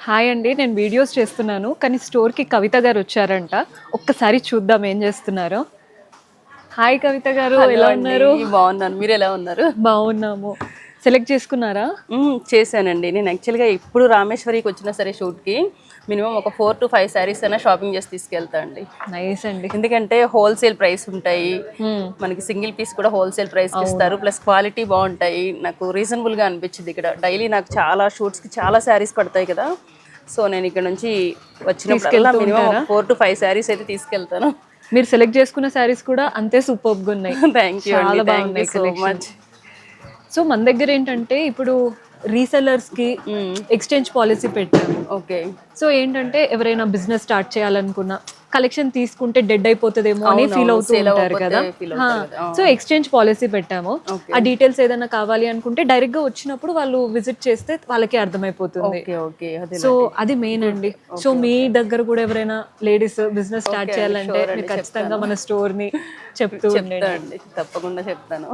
Hi అండి. నేను videos చేస్తున్నాను. కానీ స్టోర్‌కి కవిత గారు వచ్చారంట. ఒక్కసారి చూద్దాం ఏం చేస్తున్నారో. హాయ్ కవిత గారు, హలో ఎలా అండి, ఉన్నారు? బాగున్నాను. మీరు ఎలా ఉన్నారు? బాగున్నాము. సెలెక్ట్ చేసుకున్నారా? చేశానండి. నేను యాక్చువల్గా ఇప్పుడు రామేశ్వరికి వచ్చినా సరే షూట్కి మినిమం ఒక 4 to 5 శారీస్ అయినా షాపింగ్ చేసి తీసుకెళ్తా అండి. నైస్ అండి. ఎందుకంటే హోల్సేల్ ప్రైస్ ఉంటాయి, మ్మ్. మనకి సింగిల్ పీస్ కూడా హోల్సేల్ ప్రైస్కి ఇస్తారు, ప్లస్ క్వాలిటీ బాగుంటాయి. నాకు రీజనబుల్గా అనిపించింది. ఇక్కడ డైలీ నాకు చాలా షూట్స్కి చాలా శారీస్ పడతాయి కదా, సో నేను ఇక్కడ నుంచి వచ్చినప్పుడల్లా తీసుకెళ్తూ మినిమం ఉంటారా? ఒక 4 to 5 శారీస్ అయితే తీసుకెళ్తాను. మీరు సెలెక్ట్ చేసుకున్న శారీస్ కూడా అంతే సూపర్గా ఉన్నాయి. థ్యాంక్ యూ అండి, చాలా థ్యాంక్ యూ బాగున్నాయి సో కలెక్షన్. మచ్. సో మన దగ్గర ఏంటంటే ఇప్పుడు రీసెల్లర్స్కి ఎక్స్చేంజ్ పాలసీ పెట్టాము. ఓకే. సో ఏంటంటే ఎవరైనా బిజినెస్ స్టార్ట్ చేయాలనుకున్నా కలెక్షన్ తీసుకుంటే డెడ్ అయిపోతుందేమో అని ఫీల్ అవుతూ సేల్ ఉంటారు అవ్వకపోతే కదా. feel అవుతారు కదా. సో ఎక్స్చేంజ్ పాలసీ పెట్టాము. ఆ డీటెయిల్స్ ఏదైనా కావాలి అనుకుంటే డైరెక్ట్ గా వచ్చినప్పుడు వాళ్ళు విజిట్ చేస్తే వాళ్ళకి అర్థమైపోతుంది. ఓకే ఓకే, అదే. సో అది మెయిన్ అండి. సో మీ దగ్గర కూడా ఎవరైనా లేడీస్ బిజినెస్ స్టార్ట్ చేయాలంటే మీరు ఖచ్చితంగా మన స్టోర్ ని చెప్తూ ఉండండి. చెప్తా అండి, తప్పకుండా చెప్తాను.